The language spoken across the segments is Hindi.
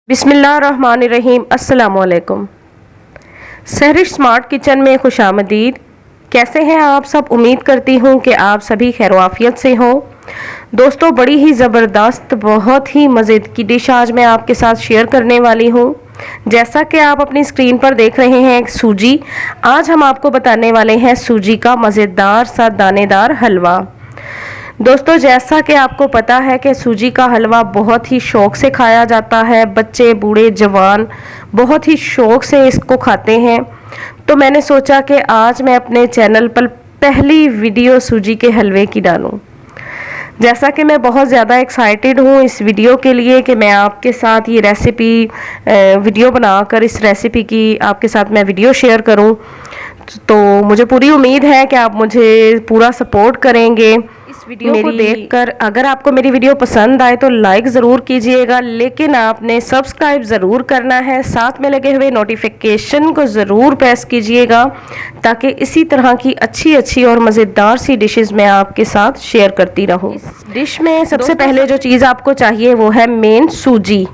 बिस्मिल्लाहिर्रहमानिर्रहीम। अस्सलाम वालेकुम। सहरिश स्मार्ट किचन में खुशामदीद। कैसे हैं आप सब? उम्मीद करती हूँ कि आप सभी खैरवाफियत से हों। दोस्तों, बड़ी ही ज़बरदस्त बहुत ही मज़े की डिश आज मैं आपके साथ शेयर करने वाली हूँ। जैसा कि आप अपनी स्क्रीन पर देख रहे हैं, सूजी। आज हम आपको बताने वाले हैं सूजी का मज़ेदार सा दानेदार हलवा। दोस्तों, जैसा कि आपको पता है कि सूजी का हलवा बहुत ही शौक़ से खाया जाता है। बच्चे, बूढ़े, जवान बहुत ही शौक़ से इसको खाते हैं। तो मैंने सोचा कि आज मैं अपने चैनल पर पहली वीडियो सूजी के हलवे की डालूं। जैसा कि मैं बहुत ज़्यादा एक्साइटेड हूँ इस वीडियो के लिए कि मैं आपके साथ ये रेसिपी वीडियो बनाकर इस रेसिपी की आपके साथ मैं वीडियो शेयर करूँ। तो मुझे पूरी उम्मीद है कि आप मुझे पूरा सपोर्ट करेंगे इस वीडियो को देखकर। अगर आपको मेरी वीडियो पसंद आए तो लाइक ज़रूर कीजिएगा, लेकिन आपने सब्सक्राइब ज़रूर करना है। साथ में लगे हुए नोटिफिकेशन को ज़रूर प्रेस कीजिएगा ताकि इसी तरह की अच्छी अच्छी और मज़ेदार सी डिशेस मैं आपके साथ शेयर करती रहूं। इस डिश में सबसे पहले जो चीज़ आपको चाहिए वो है मेन सूजी।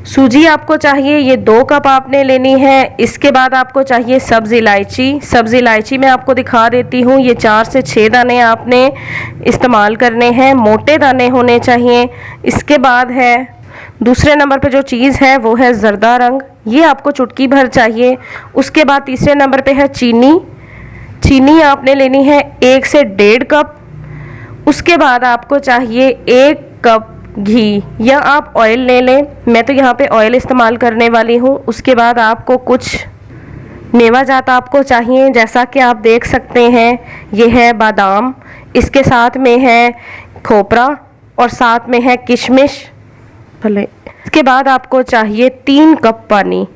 सूजी आपको चाहिए, ये 2 कप आपने लेनी है। इसके बाद आपको चाहिए सब्ज़ इलायची। सब्ज़ इलायची मैं आपको दिखा देती हूँ, ये 4 से 6 दाने आपने इस्तेमाल करने हैं, मोटे दाने होने चाहिए। इसके बाद है दूसरे नंबर पे जो चीज़ है वो है ज़र्दा रंग, ये आपको चुटकी भर चाहिए। उसके बाद तीसरे नंबर पे है चीनी। चीनी आपने लेनी है 1 से 1.5 कप। उसके बाद आपको चाहिए 1 कप घी, या आप ऑयल ले लें, मैं तो यहाँ पे ऑयल इस्तेमाल करने वाली हूँ। उसके बाद आपको कुछ मेवा जात आपको चाहिए, जैसा कि आप देख सकते हैं ये है बादाम, इसके साथ में है खोपरा और साथ में है किशमिश। भले इसके बाद आपको चाहिए 3 कप पानी।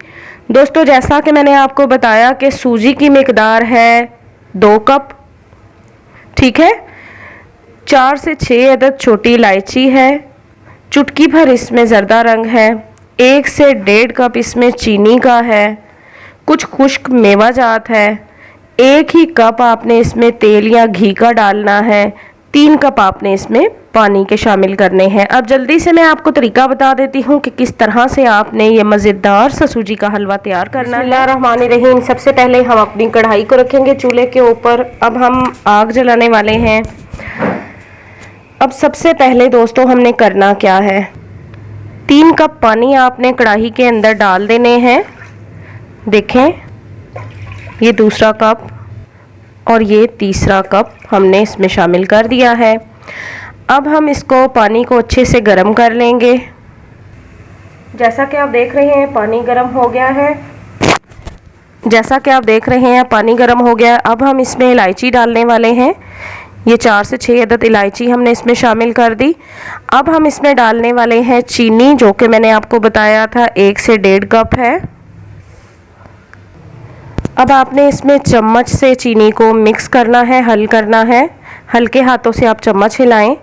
दोस्तों, जैसा कि मैंने आपको बताया कि सूजी की मिकदार है 2 कप, ठीक है। 4 से 6 अदद छोटी इलायची है, चुटकी भर इसमें ज़र्दा रंग है, 1 से 1.5 कप इसमें चीनी का है, कुछ खुश्क मेवा जात है, 1 ही कप आपने इसमें तेल या घी का डालना है, 3 कप आपने इसमें पानी के शामिल करने हैं। अब जल्दी से मैं आपको तरीका बता देती हूँ कि किस तरह से आपने ये मज़ेदार सा सूजी का हलवा तैयार करना है। बिस्मिल्लाहिर्रहमानिर्रहीम। सबसे पहले हम अपनी कढ़ाई को रखेंगे चूल्हे के ऊपर। अब हम आग जलाने वाले हैं। अब सबसे पहले दोस्तों हमने करना क्या है, 3 कप पानी आपने कढ़ाई के अंदर डाल देने हैं। देखें, ये दूसरा कप और ये तीसरा कप हमने इसमें शामिल कर दिया है। अब हम इसको पानी को अच्छे से गर्म कर लेंगे। जैसा कि आप देख रहे हैं पानी गर्म हो गया है। पानी गर्म हो गया। अब हम इसमें इलायची डालने वाले हैं। ये 4 से 6 अदद इलायची हमने इसमें शामिल कर दी। अब हम इसमें डालने वाले हैं चीनी, जो कि मैंने आपको बताया था 1 से 1.5 कप है। अब आपने इसमें चम्मच से चीनी को मिक्स करना है, हल करना है। हल्के हाथों से आप चम्मच हिलाएं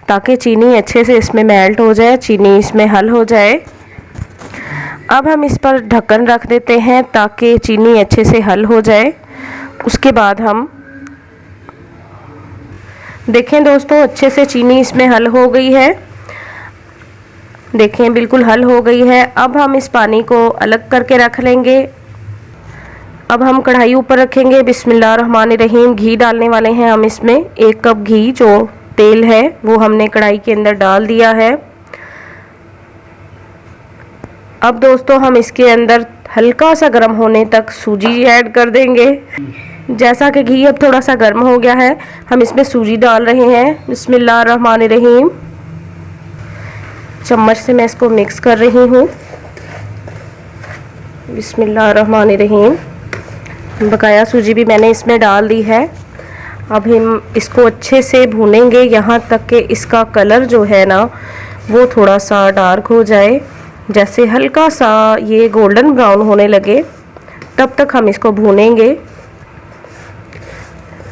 ताकि चीनी अच्छे से इसमें मेल्ट हो जाए, चीनी इसमें हल हो जाए। अब हम इस पर ढक्कन रख देते हैं ताकि चीनी अच्छे से हल हो जाए। उसके बाद हम देखें दोस्तों, अच्छे से चीनी इसमें हल हो गई है। देखें, बिल्कुल हल हो गई है। अब हम इस पानी को अलग करके रख लेंगे। अब हम कढ़ाई ऊपर रखेंगे। बिस्मिल्लाहिर्रहमानिर्रहीम। घी डालने वाले हैं हम इसमें। 1 कप घी, जो तेल है वो हमने कढ़ाई के अंदर डाल दिया है। अब दोस्तों हम इसके अंदर हल्का सा गर्म होने तक सूजी ऐड कर देंगे। जैसा कि घी अब थोड़ा सा गर्म हो गया है, हम इसमें सूजी डाल रहे हैं। बिस्मिल्लाहिर्रहमानिर्रहीम। चम्मच से मैं इसको मिक्स कर रही हूँ। बिस्मिल्लाहिर्रहमानिर्रहीम। बकाया सूजी भी मैंने इसमें डाल दी है। अब हम इसको अच्छे से भूनेंगे यहाँ तक कि इसका कलर जो है ना वो थोड़ा सा डार्क हो जाए। जैसे हल्का सा ये गोल्डन ब्राउन होने लगे तब तक हम इसको भूनेंगे।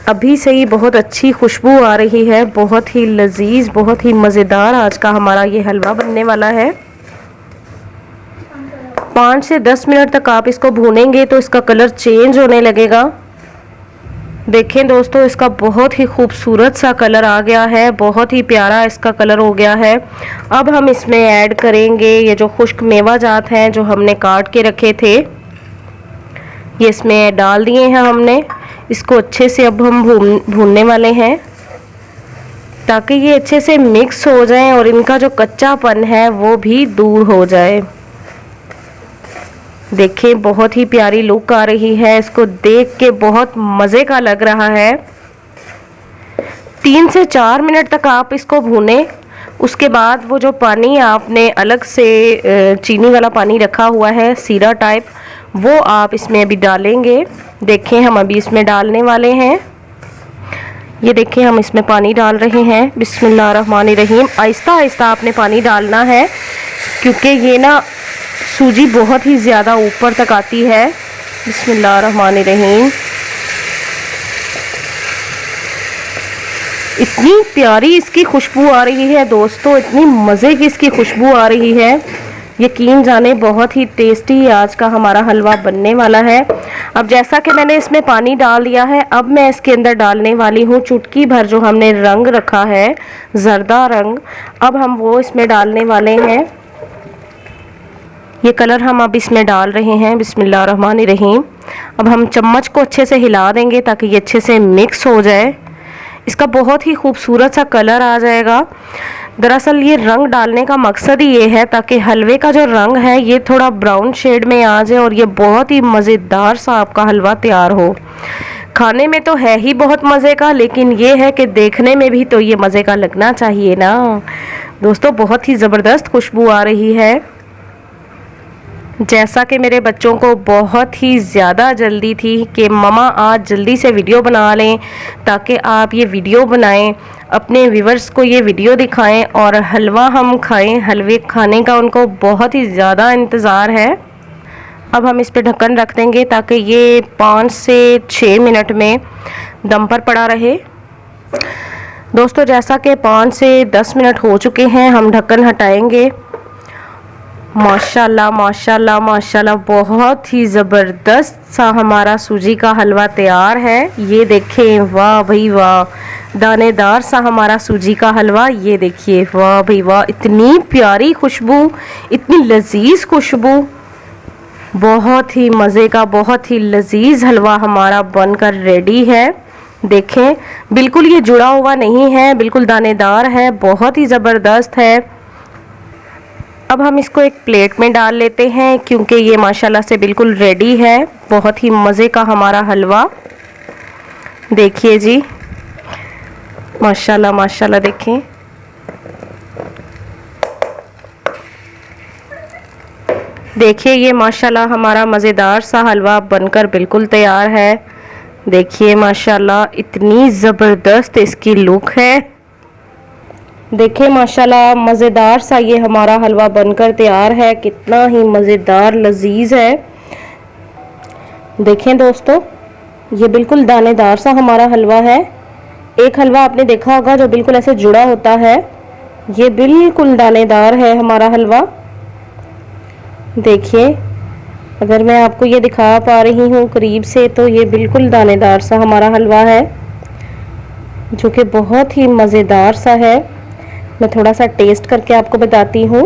अभी से ही बहुत अच्छी खुशबू आ रही है, बहुत ही लजीज, बहुत ही मज़ेदार आज का हमारा ये हलवा बनने वाला है। 5 से 10 मिनट तक आप इसको भूनेंगे तो इसका कलर चेंज होने लगेगा। देखें दोस्तों, इसका बहुत ही खूबसूरत सा कलर आ गया है, बहुत ही प्यारा इसका कलर हो गया है। अब हम इसमें ऐड करेंगे ये जो खुश्क मेवा जात हैं जो हमने काट के रखे थे, ये इसमें डाल दिए हैं हमने। इसको अच्छे से अब हम भूनने वाले हैं ताकि ये अच्छे से मिक्स हो जाएं और इनका जो कच्चापन है वो भी दूर हो जाए। देखें, बहुत ही प्यारी लुक आ रही है, इसको देख के बहुत मज़े का लग रहा है। 3 से 4 मिनट तक आप इसको भूनें। उसके बाद वो जो पानी आपने अलग से चीनी वाला पानी रखा हुआ है सीरा टाइप, वो आप इसमें अभी डालेंगे। देखें, हम अभी इसमें डालने वाले हैं। ये देखिए, हम इसमें पानी डाल रहे हैं। बिस्मिल्लाहिर्रहमानिर्रहीम। आहिस्ता आहिस्ता आपने पानी डालना है क्योंकि ये ना सूजी बहुत ही ज़्यादा ऊपर तक आती है। बिस्मिल्लाहिर्रहमानिर्रहीम। इतनी प्यारी इसकी खुशबू आ रही है दोस्तों, इतनी मज़े की इसकी खुशबू आ रही है, यकीन जाने बहुत ही टेस्टी आज का हमारा हलवा बनने वाला है। अब जैसा कि मैंने इसमें पानी डाल दिया है, अब मैं इसके अंदर डालने वाली हूँ चुटकी भर जो हमने रंग रखा है, जर्दा रंग। अब हम वो इसमें डालने वाले हैं। ये कलर हम अब इसमें डाल रहे हैं। बिस्मिल्लाहिर्रहमानिर्रहीम। अब हम चम्मच को अच्छे से हिला देंगे ताकि ये अच्छे से मिक्स हो जाए। इसका बहुत ही खूबसूरत सा कलर आ जाएगा। दरअसल ये रंग डालने का मकसद ही ये है ताकि हलवे का जो रंग है ये थोड़ा ब्राउन शेड में आ जाए और ये बहुत ही मज़ेदार सा आपका हलवा तैयार हो। खाने में तो है ही बहुत मज़े का, लेकिन ये है कि देखने में भी तो ये मज़े का लगना चाहिए ना दोस्तों। बहुत ही ज़बरदस्त खुशबू आ रही है। जैसा कि मेरे बच्चों को बहुत ही ज़्यादा जल्दी थी कि ममा आज जल्दी से वीडियो बना लें ताकि आप ये वीडियो बनाएं, अपने व्यूवर्स को ये वीडियो दिखाएं और हलवा हम खाएं। हलवे खाने का उनको बहुत ही ज़्यादा इंतज़ार है। अब हम इस पे ढक्कन रख देंगे ताकि ये 5 से 6 मिनट में दम पर पड़ा रहे। दोस्तों, जैसा कि 5 से 10 मिनट हो चुके हैं, हम ढक्कन हटाएंगे। माशाल्लाह माशाल्लाह माशाल्लाह, बहुत ही ज़बरदस्त सा हमारा सूजी का हलवा तैयार है। ये देखें, वाह भाई वाह, दानेदार सा हमारा सूजी का हलवा। ये देखिए, वाह भाई वाह, इतनी प्यारी खुशबू, इतनी लजीज खुशबू, बहुत ही मज़े का, बहुत ही लजीज हलवा हमारा बनकर रेडी है। देखें, बिल्कुल ये जुड़ा हुआ नहीं है, बिल्कुल दानेदार है, बहुत ही ज़बरदस्त है। अब हम इसको एक प्लेट में डाल लेते हैं क्योंकि ये माशाल्लाह से बिल्कुल रेडी है। बहुत ही मज़े का हमारा हलवा। देखिए जी, माशाल्लाह माशाल्लाह, देखें। देखिए, ये माशाल्लाह हमारा मज़ेदार सा हलवा बनकर बिल्कुल तैयार है। देखिए माशाल्लाह, इतनी ज़बरदस्त इसकी लुक है। देखिए माशाल्लाह, मज़ेदार सा ये हमारा हलवा बनकर तैयार है। कितना ही मज़ेदार लजीज है। देखें दोस्तों, ये बिल्कुल दानेदार सा हमारा हलवा है। एक हलवा आपने देखा होगा जो बिल्कुल ऐसे जुड़ा होता है, ये बिल्कुल दानेदार है हमारा हलवा। देखिए, अगर मैं आपको ये दिखा पा रही हूँ करीब से, तो ये बिल्कुल दानेदार सा हमारा हलवा है जो कि बहुत ही मज़ेदार सा है। मैं थोड़ा सा टेस्ट करके आपको बताती हूँ।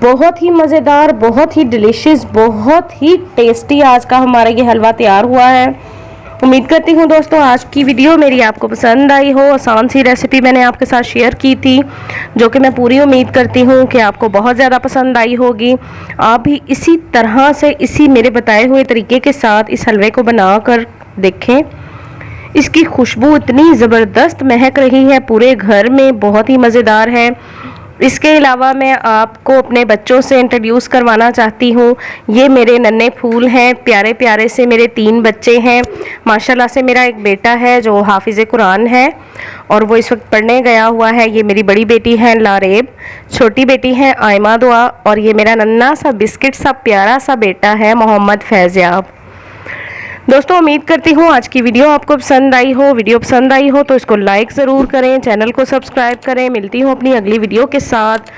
बहुत ही मज़ेदार, बहुत ही डिलीशियस, बहुत ही टेस्टी आज का हमारा ये हलवा तैयार हुआ है। उम्मीद करती हूँ दोस्तों आज की वीडियो मेरी आपको पसंद आई हो। आसान सी रेसिपी मैंने आपके साथ शेयर की थी जो कि मैं पूरी उम्मीद करती हूँ कि आपको बहुत ज़्यादा पसंद आई होगी। आप भी इसी तरह से, इसी मेरे बताए हुए तरीके के साथ इस हलवे को बना कर देखें। इसकी खुशबू इतनी ज़बरदस्त महक रही है पूरे घर में, बहुत ही मज़ेदार है। इसके अलावा मैं आपको अपने बच्चों से इंट्रोड्यूस करवाना चाहती हूँ। ये मेरे नन्हे फूल हैं, प्यारे प्यारे से मेरे 3 बच्चे हैं। माशाल्लाह से मेरा एक बेटा है जो हाफिज़ कुरान है और वो इस वक्त पढ़ने गया हुआ है। ये मेरी बड़ी बेटी है लारेब, छोटी बेटी है आयमा दुआ और ये मेरा नन्हा सा बिस्किट सा प्यारा सा बेटा है मोहम्मद फैज़याब। दोस्तों, उम्मीद करती हूँ आज की वीडियो आपको पसंद आई हो। वीडियो पसंद आई हो तो इसको लाइक ज़रूर करें, चैनल को सब्सक्राइब करें। मिलती हूँ अपनी अगली वीडियो के साथ।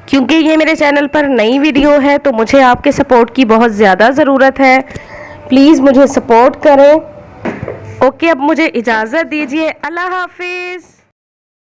क्योंकि ये मेरे चैनल पर नई वीडियो है तो मुझे आपके सपोर्ट की बहुत ज़्यादा ज़रूरत है। प्लीज़ मुझे सपोर्ट करें। ओके, अब मुझे इजाज़त दीजिए। अल्लाह हाफिज़।